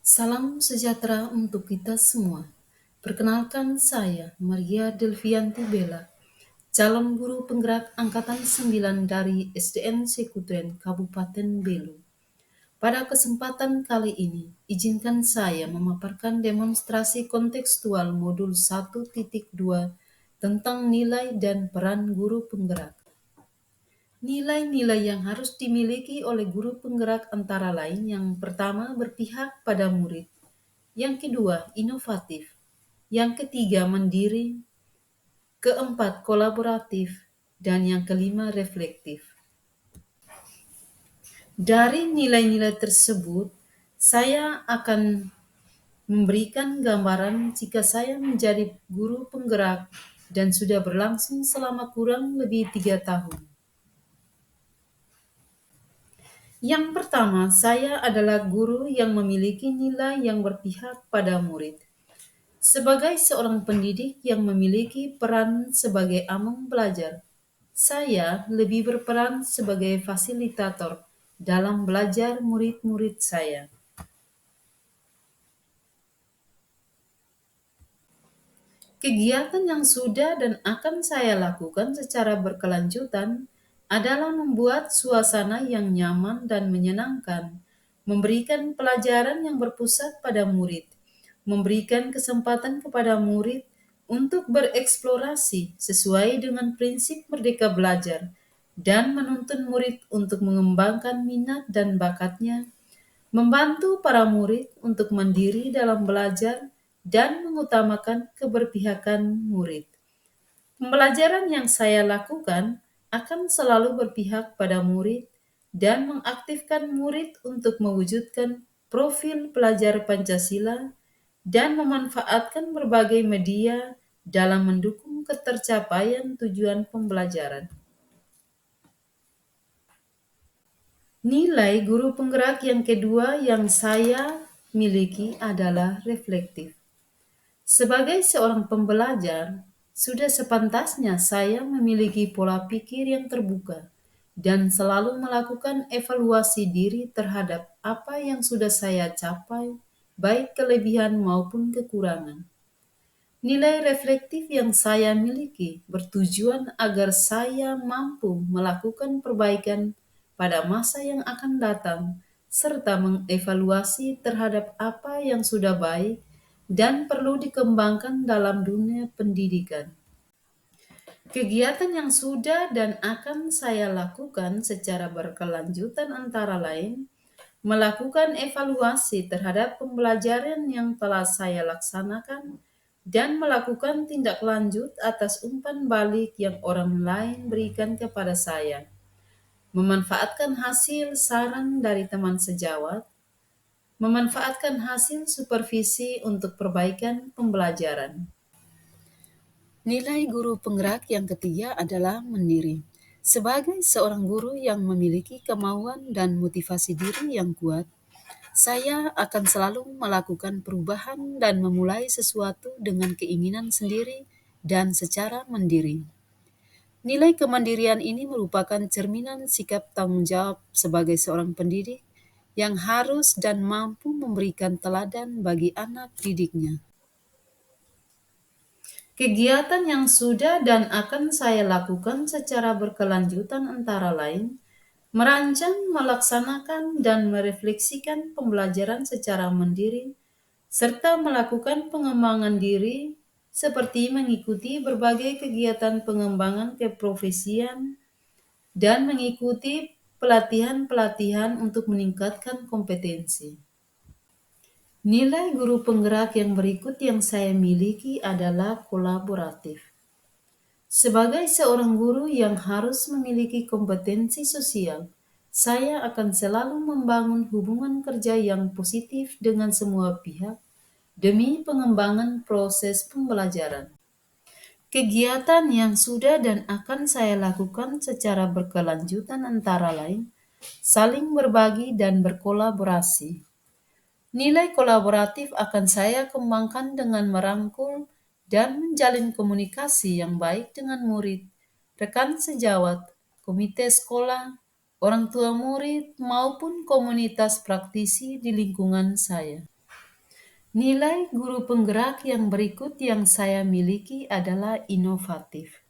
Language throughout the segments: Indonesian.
Salam sejahtera untuk kita semua. Perkenalkan saya, Maria Delvianti Bella, calon guru penggerak Angkatan 9 dari SDN Sekutren, Kabupaten Belu. Pada kesempatan kali ini, izinkan saya memaparkan demonstrasi kontekstual modul 1.2 tentang nilai dan peran guru penggerak. Nilai-nilai yang harus dimiliki oleh guru penggerak antara lain yang pertama berpihak pada murid, yang kedua inovatif, yang ketiga mandiri, keempat kolaboratif, dan yang kelima reflektif. Dari nilai-nilai tersebut, saya akan memberikan gambaran jika saya menjadi guru penggerak dan sudah berlangsung selama kurang lebih 3 tahun. Yang pertama, saya adalah guru yang memiliki nilai yang berpihak pada murid. Sebagai seorang pendidik yang memiliki peran sebagai among belajar, saya lebih berperan sebagai fasilitator dalam belajar murid-murid saya. Kegiatan yang sudah dan akan saya lakukan secara berkelanjutan adalah membuat suasana yang nyaman dan menyenangkan, memberikan pelajaran yang berpusat pada murid, memberikan kesempatan kepada murid untuk bereksplorasi sesuai dengan prinsip merdeka belajar, dan menuntun murid untuk mengembangkan minat dan bakatnya, membantu para murid untuk mandiri dalam belajar dan mengutamakan keberpihakan murid. Pembelajaran yang saya lakukan akan selalu berpihak pada murid dan mengaktifkan murid untuk mewujudkan profil pelajar Pancasila dan memanfaatkan berbagai media dalam mendukung ketercapaian tujuan pembelajaran. Nilai guru penggerak yang kedua yang saya miliki adalah reflektif. Sebagai seorang pembelajar, sudah sepantasnya saya memiliki pola pikir yang terbuka dan selalu melakukan evaluasi diri terhadap apa yang sudah saya capai, baik kelebihan maupun kekurangan. Nilai reflektif yang saya miliki bertujuan agar saya mampu melakukan perbaikan pada masa yang akan datang, serta mengevaluasi terhadap apa yang sudah baik dan perlu dikembangkan dalam dunia pendidikan. Kegiatan yang sudah dan akan saya lakukan secara berkelanjutan antara lain melakukan evaluasi terhadap pembelajaran yang telah saya laksanakan dan melakukan tindak lanjut atas umpan balik yang orang lain berikan kepada saya, memanfaatkan hasil saran dari teman sejawat, memanfaatkan hasil supervisi untuk perbaikan pembelajaran. Nilai guru penggerak yang ketiga adalah mandiri. Sebagai seorang guru yang memiliki kemauan dan motivasi diri yang kuat, saya akan selalu melakukan perubahan dan memulai sesuatu dengan keinginan sendiri dan secara mandiri. Nilai kemandirian ini merupakan cerminan sikap tanggung jawab sebagai seorang pendidik yang harus dan mampu memberikan teladan bagi anak didiknya. Kegiatan yang sudah dan akan saya lakukan secara berkelanjutan antara lain merancang, melaksanakan, dan merefleksikan pembelajaran secara mandiri, serta melakukan pengembangan diri seperti mengikuti berbagai kegiatan pengembangan keprofesian dan mengikuti pelatihan-pelatihan untuk meningkatkan kompetensi. Nilai guru penggerak yang berikut yang saya miliki adalah kolaboratif. Sebagai seorang guru yang harus memiliki kompetensi sosial, saya akan selalu membangun hubungan kerja yang positif dengan semua pihak demi pengembangan proses pembelajaran. Kegiatan yang sudah dan akan saya lakukan secara berkelanjutan antara lain saling berbagi dan berkolaborasi. Nilai kolaboratif akan saya kembangkan dengan merangkul dan menjalin komunikasi yang baik dengan murid, rekan sejawat, komite sekolah, orang tua murid, maupun komunitas praktisi di lingkungan saya. Nilai guru penggerak yang berikut yang saya miliki adalah inovatif.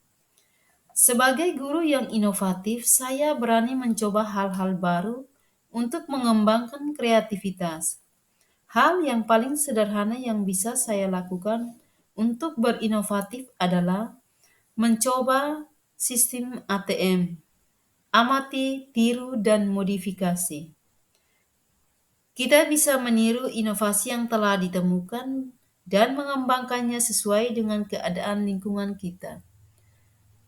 Sebagai guru yang inovatif, saya berani mencoba hal-hal baru untuk mengembangkan kreativitas. Hal yang paling sederhana yang bisa saya lakukan untuk berinovatif adalah mencoba sistem ATM, amati, tiru, dan modifikasi. Kita bisa meniru inovasi yang telah ditemukan dan mengembangkannya sesuai dengan keadaan lingkungan kita.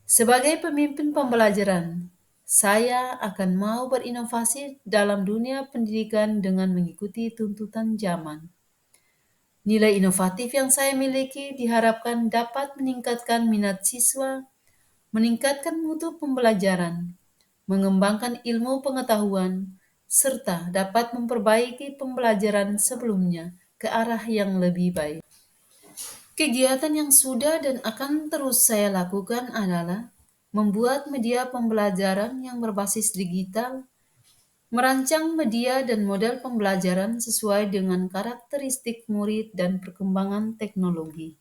Sebagai pemimpin pembelajaran, saya akan mau berinovasi dalam dunia pendidikan dengan mengikuti tuntutan zaman. Nilai inovatif yang saya miliki diharapkan dapat meningkatkan minat siswa, meningkatkan mutu pembelajaran, mengembangkan ilmu pengetahuan, serta dapat memperbaiki pembelajaran sebelumnya ke arah yang lebih baik. Kegiatan yang sudah dan akan terus saya lakukan adalah membuat media pembelajaran yang berbasis digital, merancang media dan model pembelajaran sesuai dengan karakteristik murid dan perkembangan teknologi.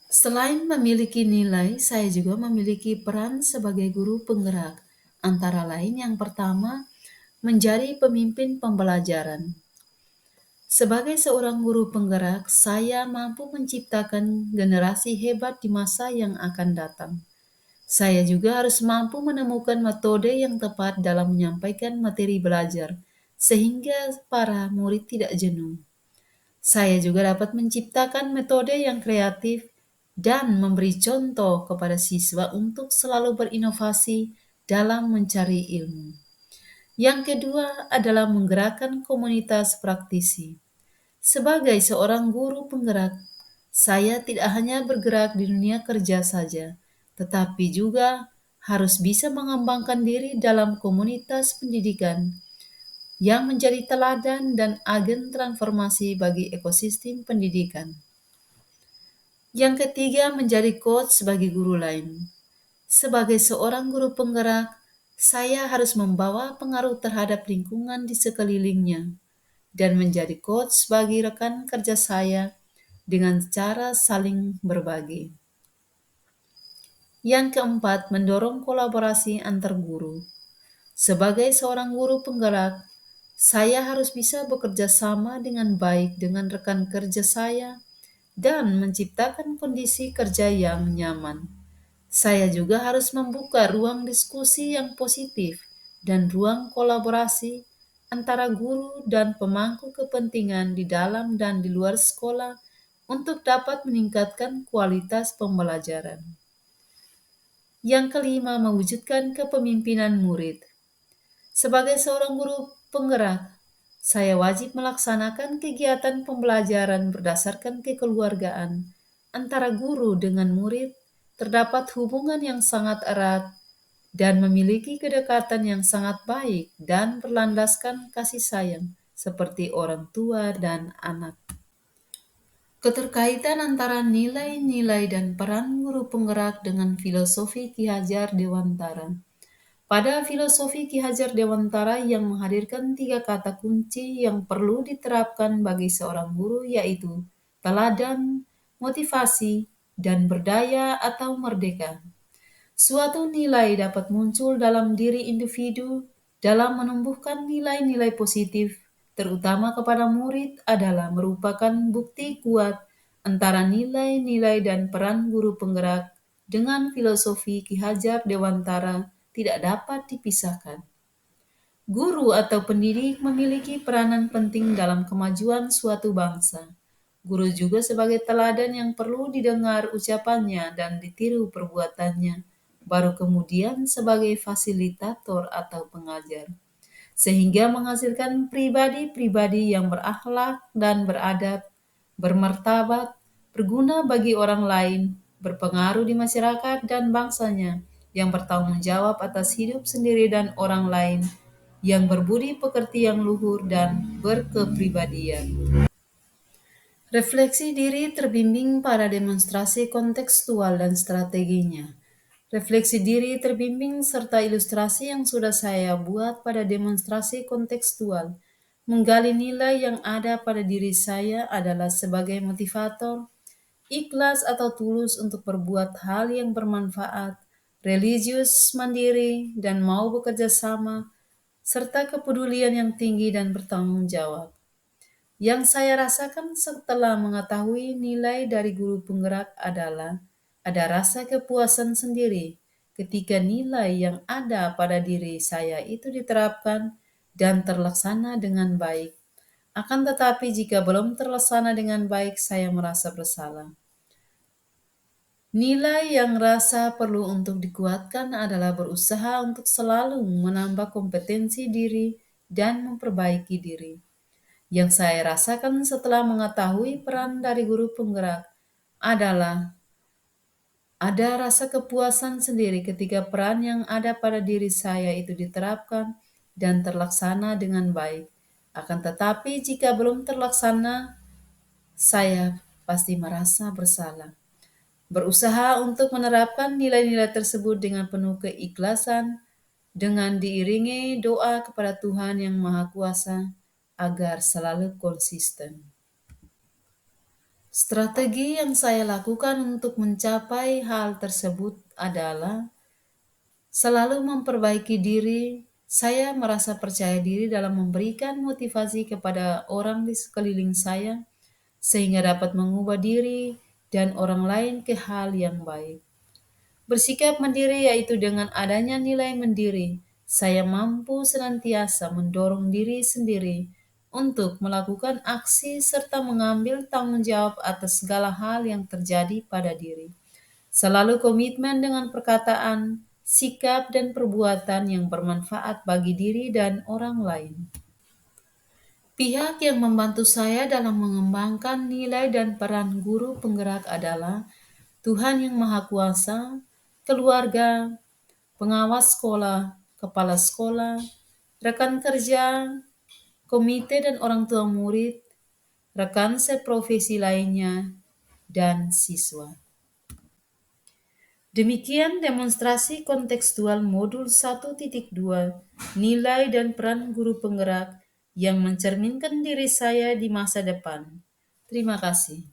Selain memiliki nilai, saya juga memiliki peran sebagai guru penggerak. Antara lain yang pertama, menjadi pemimpin pembelajaran. Sebagai seorang guru penggerak, saya mampu menciptakan generasi hebat di masa yang akan datang. Saya juga harus mampu menemukan metode yang tepat dalam menyampaikan materi belajar, sehingga para murid tidak jenuh. Saya juga dapat menciptakan metode yang kreatif dan memberi contoh kepada siswa untuk selalu berinovasi dalam mencari ilmu. Yang kedua adalah menggerakkan komunitas praktisi. Sebagai seorang guru penggerak, saya tidak hanya bergerak di dunia kerja saja, tetapi juga harus bisa mengembangkan diri dalam komunitas pendidikan yang menjadi teladan dan agen transformasi bagi ekosistem pendidikan. Yang ketiga, menjadi coach bagi guru lain. Sebagai seorang guru penggerak, saya harus membawa pengaruh terhadap lingkungan di sekelilingnya dan menjadi coach bagi rekan kerja saya dengan cara saling berbagi. Yang keempat, mendorong kolaborasi antar guru. Sebagai seorang guru penggerak, saya harus bisa bekerja sama dengan baik dengan rekan kerja saya dan menciptakan kondisi kerja yang nyaman. Saya juga harus membuka ruang diskusi yang positif dan ruang kolaborasi antara guru dan pemangku kepentingan di dalam dan di luar sekolah untuk dapat meningkatkan kualitas pembelajaran. Yang kelima, mewujudkan kepemimpinan murid. Sebagai seorang guru penggerak, saya wajib melaksanakan kegiatan pembelajaran berdasarkan kekeluargaan antara guru dengan murid. Terdapat hubungan yang sangat erat dan memiliki kedekatan yang sangat baik dan berlandaskan kasih sayang seperti orang tua dan anak. Keterkaitan antara nilai-nilai dan peran guru penggerak dengan filosofi Ki Hajar Dewantara. Pada filosofi Ki Hajar Dewantara yang menghadirkan 3 kata kunci yang perlu diterapkan bagi seorang guru yaitu teladan, motivasi, dan berdaya atau merdeka. Suatu nilai dapat muncul dalam diri individu dalam menumbuhkan nilai-nilai positif, terutama kepada murid adalah merupakan bukti kuat antara nilai-nilai dan peran guru penggerak dengan filosofi Ki Hajar Dewantara tidak dapat dipisahkan. Guru atau pendidik memiliki peranan penting dalam kemajuan suatu bangsa. Guru juga sebagai teladan yang perlu didengar ucapannya dan ditiru perbuatannya, baru kemudian sebagai fasilitator atau pengajar, sehingga menghasilkan pribadi-pribadi yang berakhlak dan beradab, bermartabat, berguna bagi orang lain, berpengaruh di masyarakat dan bangsanya, yang bertanggung jawab atas hidup sendiri dan orang lain, yang berbudi pekerti yang luhur dan berkepribadian. Refleksi diri terbimbing pada demonstrasi kontekstual dan strateginya. Refleksi diri terbimbing serta ilustrasi yang sudah saya buat pada demonstrasi kontekstual Menggali nilai yang ada pada diri saya adalah sebagai motivator, ikhlas atau tulus untuk berbuat hal yang bermanfaat, religius, mandiri, dan mau bekerja sama, serta kepedulian yang tinggi dan bertanggung jawab. Yang saya rasakan setelah mengetahui nilai dari guru penggerak adalah ada rasa kepuasan sendiri ketika nilai yang ada pada diri saya itu diterapkan dan terlaksana dengan baik. Akan tetapi jika belum terlaksana dengan baik, saya merasa bersalah. Nilai yang rasa perlu untuk dikuatkan adalah berusaha untuk selalu menambah kompetensi diri dan memperbaiki diri. Yang saya rasakan setelah mengetahui peran dari guru penggerak adalah ada rasa kepuasan sendiri ketika peran yang ada pada diri saya itu diterapkan dan terlaksana dengan baik. Akan tetapi jika belum terlaksana, saya pasti merasa bersalah. Berusaha untuk menerapkan nilai-nilai tersebut dengan penuh keikhlasan, dengan diiringi doa kepada Tuhan yang Maha Kuasa agar selalu konsisten. Strategi yang saya lakukan untuk mencapai hal tersebut adalah selalu memperbaiki diri. Saya merasa percaya diri dalam memberikan motivasi kepada orang di sekeliling saya, sehingga dapat mengubah diri dan orang lain ke hal yang baik. Bersikap mandiri yaitu dengan adanya nilai mandiri, saya mampu senantiasa mendorong diri sendiri untuk melakukan aksi serta mengambil tanggung jawab atas segala hal yang terjadi pada diri. Selalu komitmen dengan perkataan, sikap, dan perbuatan yang bermanfaat bagi diri dan orang lain. Pihak yang membantu saya dalam mengembangkan nilai dan peran guru penggerak adalah Tuhan yang Maha Kuasa, keluarga, pengawas sekolah, kepala sekolah, rekan kerja, komite dan orang tua murid, rekan seprofesi lainnya, dan siswa. Demikian demonstrasi kontekstual modul 1.2 nilai dan peran guru penggerak yang mencerminkan diri saya di masa depan. Terima kasih.